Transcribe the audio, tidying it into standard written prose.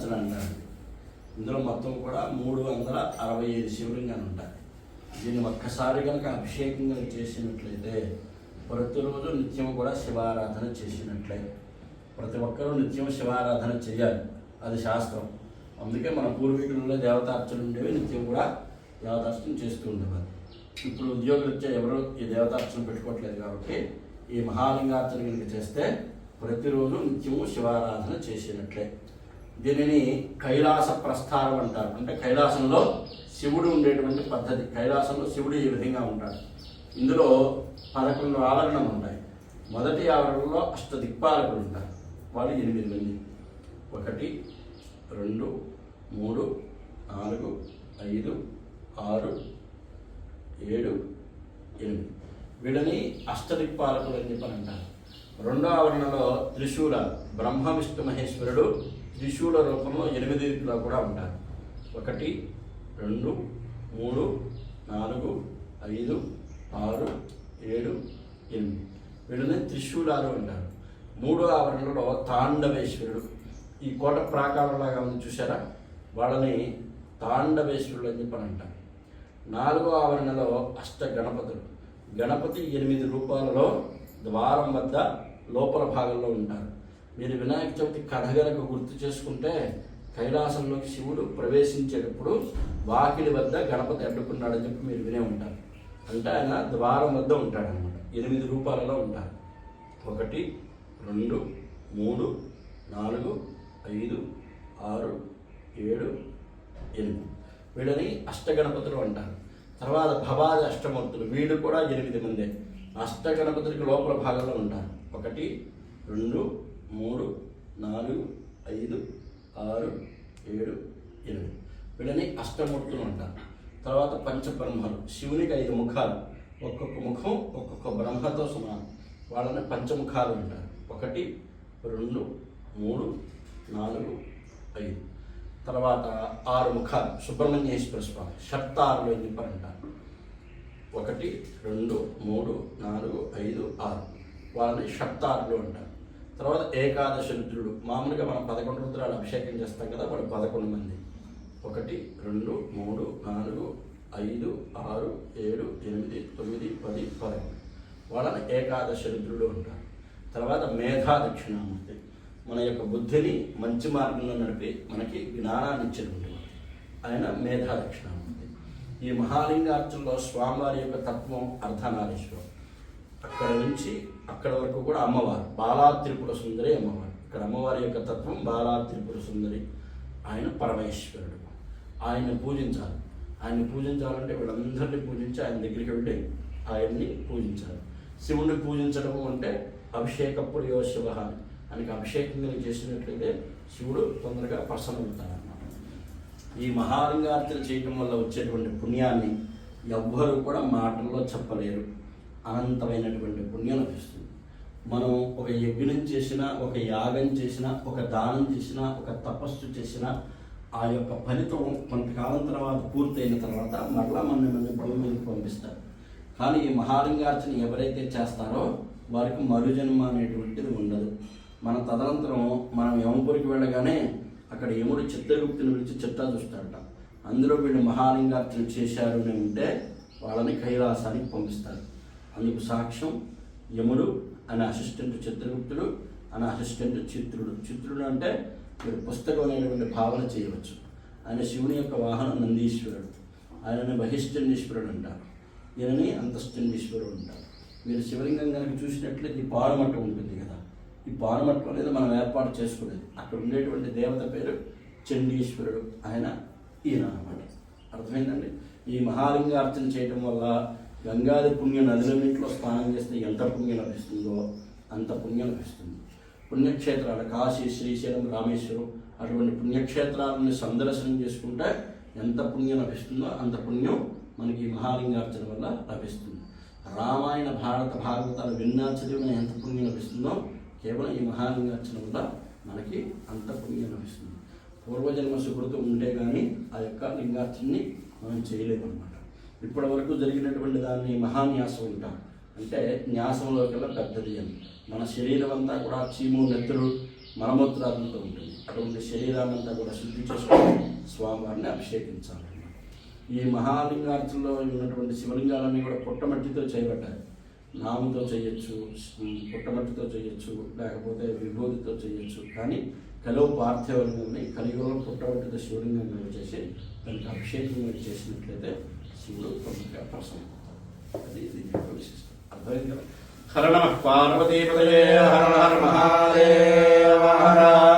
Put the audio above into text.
మహాలింగార్చన అంటారు. ఇందులో మొత్తం కూడా 365 శివలింగాలు ఉంటాయి. దీన్ని ఒక్కసారి కనుక అభిషేకంగా చేసినట్లయితే ప్రతిరోజు నిత్యం కూడా శివారాధన చేసినట్లే. ప్రతి ఒక్కరూ నిత్యం శివారాధన చేయాలి, అది శాస్త్రం. అందుకే మన పూర్వీకులలో దేవతార్చన ఉండేవి, నిత్యం కూడా దేవతార్చన చేస్తూ ఉండేవారు. ఇప్పుడు ఉద్యోగరీత్యా ఎవరు ఈ దేవతార్చన పెట్టుకోవట్లేదు కాబట్టి ఈ మహాలింగార్చన కనుక చేస్తే ప్రతిరోజు నిత్యము శివారాధన చేసినట్లే. దీనిని కైలాస ప్రస్థానం అంటారు. అంటే కైలాసంలో శివుడు ఉండేటువంటి పద్ధతి. కైలాసంలో శివుడు ఈ విధంగా ఉంటాడు. ఇందులో 11 ఆవరణలు ఉంటాయి. మొదటి ఆవరణలో అష్టదిక్పాలకులు ఉంటారు. వాళ్ళు 8 మంది. 1 2 3 4 5 6 7 8 వీళ్ళని అష్టదిక్పాలకులు అని చెప్పని అంటారు. రెండో ఆవరణలో త్రిశూలాలు, బ్రహ్మ విష్ణు మహేశ్వరుడు త్రిశూల రూపంలో 8 దిక్కులో కూడా ఉంటారు. 1 2 3 4 5 6 7 8 వీళ్ళని త్రిశూలాలు అంటారు. మూడో ఆవరణలో తాండవేశ్వరుడు, ఈ కోట ప్రాకారంలాగా ఉంది చూసారా, వాళ్ళని తాండవేశ్వరుడు అని చెప్పని అంటారు. 4వ ఆవరణలో అష్ట గణపతులు. గణపతి 8 రూపాలలో ద్వారం వద్ద లోపల భాగంలో ఉంటారు. మీరు వినాయక చవితి కథ గనక గుర్తు చేసుకుంటే కైలాసంలోకి శివుడు ప్రవేశించేటప్పుడు వాకిలి వద్ద గణపతి అడ్డుకున్నాడని చెప్పి మీరు వినే ఉంటారు. అంటే ఆయన ద్వారం వద్ద ఉంటాడనమాట. 8 రూపాలలో ఉంటారు. 1 2 3 4 5 6 7 8 వీళ్ళని అష్టగణపతులు అంటారు. తర్వాత భవాది అష్టమూర్తులు, వీళ్ళు కూడా 8 మందే. అష్టగణపతులకి లోపల భాగంలో ఉంటారు. 1 2 3 4 5 6 7 8 వీళ్ళని అష్టమూర్తులు అంటారు. తర్వాత పంచబ్రహ్మలు, శివునికి 5 ముఖాలు, ఒక్కొక్క ముఖం ఒక్కొక్క బ్రహ్మతో సమానం. వాళ్ళని పంచముఖాలు అంటారు. 1 2 3 4 5 తర్వాత 6 ముఖాలు, సుబ్రహ్మణ్యేశ్వర స్వామి షట్టారులు అని చెప్పి అంటారు. 1 2 3 4 5 6 వాళ్ళని షట్టారులు అంటారు. తర్వాత ఏకాదశ రుద్రుడు, మామూలుగా మనం 11 రుద్రాలు అభిషేకం చేస్తాం కదా, వాళ్ళు 11 మంది. 1 2 3 4 5 6 7 8 9 10 11 వాళ్ళని ఏకాదశ రుద్రుడు అంటారు. తర్వాత మేధా దక్షిణామూర్తి, మన యొక్క బుద్ధిని మంచి మార్గంలో నడిపి మనకి జ్ఞానాన్ని ఇచ్చేటువంటి ఆయన మేధా దక్షిణామూర్తి. ఈ మహాలింగార్చనలో స్వామివారి యొక్క తత్వం అర్ధనారీశ్వరం. అక్కడ నుంచి అక్కడ వరకు కూడా అమ్మవారు బాలా త్రిపుర సుందరి అమ్మవారు. ఇక్కడ అమ్మవారి యొక్క తత్వం బాలా త్రిపుర సుందరి. ఆయన పరమేశ్వరుడు, ఆయన్ని పూజించాలి. ఆయన్ని పూజించాలంటే వీళ్ళందరినీ పూజించి ఆయన దగ్గరికి వెళ్ళి ఆయన్ని పూజించాలి. శివుణ్ణి పూజించడం అంటే అభిషేకప్పుడు యో శివ అని, ఆయనకి అభిషేకం చేసినట్లయితే శివుడు తొందరగా ప్రసన్నమవుతాడన్నమాట. ఈ మహాలింగార్చన చేయటం వల్ల వచ్చేటువంటి పుణ్యాన్ని ఎవ్వరూ కూడా మాటల్లో చెప్పలేరు. అనంతమైనటువంటి పుణ్యం లభిస్తుంది. మనం ఒక యజ్ఞం చేసినా, ఒక యాగం చేసినా, ఒక దానం చేసినా, ఒక తపస్సు చేసినా ఆ యొక్క ఫలితం కొంతకాలం తర్వాత పూర్తయిన తర్వాత మరలా మన భూమి మీదకి పంపిస్తారు. కానీ ఈ మహాలింగార్చన ఎవరైతే చేస్తారో వారికి మరుజన్మ అనేటువంటిది ఉండదు. మన తదనంతరం మనం యమపురికి వెళ్ళగానే అక్కడ యముడు చిత్రగుప్తిని పిలిచి చిట్టా చూస్తాడట. అందులో వీళ్ళు మహాలింగార్చన చేశారు అని ఉంటే వాళ్ళని కైలాసానికి పంపిస్తారు. అందుకు సాక్ష్యం యముడు అనే అసిస్టెంట్ చిత్రగుప్తుడు, అనే అసిస్టెంట్ చిత్రుడు. చిత్రుడు అంటే మీరు పుస్తకం అనేటువంటి భావన చేయవచ్చు. ఆయన శివుని యొక్క వాహనం నందీశ్వరుడు, ఆయనని బహిష్ఠండీశ్వరుడు అంటారు, ఈయనని అంతఃస్థండీశ్వరుడు అంటారు. మీరు శివలింగం కనుక చూసినట్లయితే ఈ పానుమట్టం ఉంటుంది కదా, ఈ పానుమట్టం అనేది మనం ఏర్పాటు చేసుకునేది. అక్కడ ఉండేటువంటి దేవత పేరు చండీశ్వరుడు, ఆయన ఈయన అన్నమాట. అర్థమైందండి. ఈ మహాలింగార్చన చేయడం వల్ల గంగాది పుణ్య నదులన్నింటిలో స్నానం చేస్తే ఎంత పుణ్యం లభిస్తుందో అంత పుణ్యం లభిస్తుంది. పుణ్యక్షేత్రాలు కాశీ, శ్రీశైలం, రామేశ్వరం అటువంటి పుణ్యక్షేత్రాలను సందర్శనం చేసుకుంటే ఎంత పుణ్యం లభిస్తుందో అంత పుణ్యం మనకి మహాలింగార్చన వల్ల లభిస్తుంది. రామాయణ, భారత, భాగవతాలు విన్నా చదివిన ఎంత పుణ్యం లభిస్తుందో కేవలం ఈ మహాలింగార్చన వల్ల మనకి అంత పుణ్యం లభిస్తుంది. పూర్వజన్మ సుకృతం ఉంటే కానీ ఆ యొక్క లింగార్చనని మనం చేయలేమన్నమాట. ఇప్పటి వరకు జరిగినటువంటి దాన్ని మహాన్యాసం ఉంటాం. అంటే న్యాసంలో కల్లా పెద్దది అని. మన శరీరం అంతా కూడా చీము, నెత్తురు, మలమూత్రాలతో ఉంటుంది. అటువంటి శరీరాన్ని అంతా కూడా శుద్ధి చేసుకొని స్వామివారిని అభిషేకించాలి. ఈ మహాలింగార్చనలో ఉన్నటువంటి శివలింగాలన్నీ కూడా పుట్టమట్టితో చేయబడ్డాయి. నామంతో చేయొచ్చు, పుట్టమట్టితో చేయొచ్చు, లేకపోతే విభూతితో చేయొచ్చు. కానీ కలియుగ పార్థివలింగాన్ని కలియుగంలో పుట్టమట్టితో శివలింగంగా చేసి దానికి అభిషేకం చేసినట్లయితే శివుడు తొందరగా ప్రసన్నమవుతాడు. అది దీని యొక్క విశిష్టం. అర్థమైంది కదా. హర నమః పార్వతీపతయే హర హర మహాదేవ హర.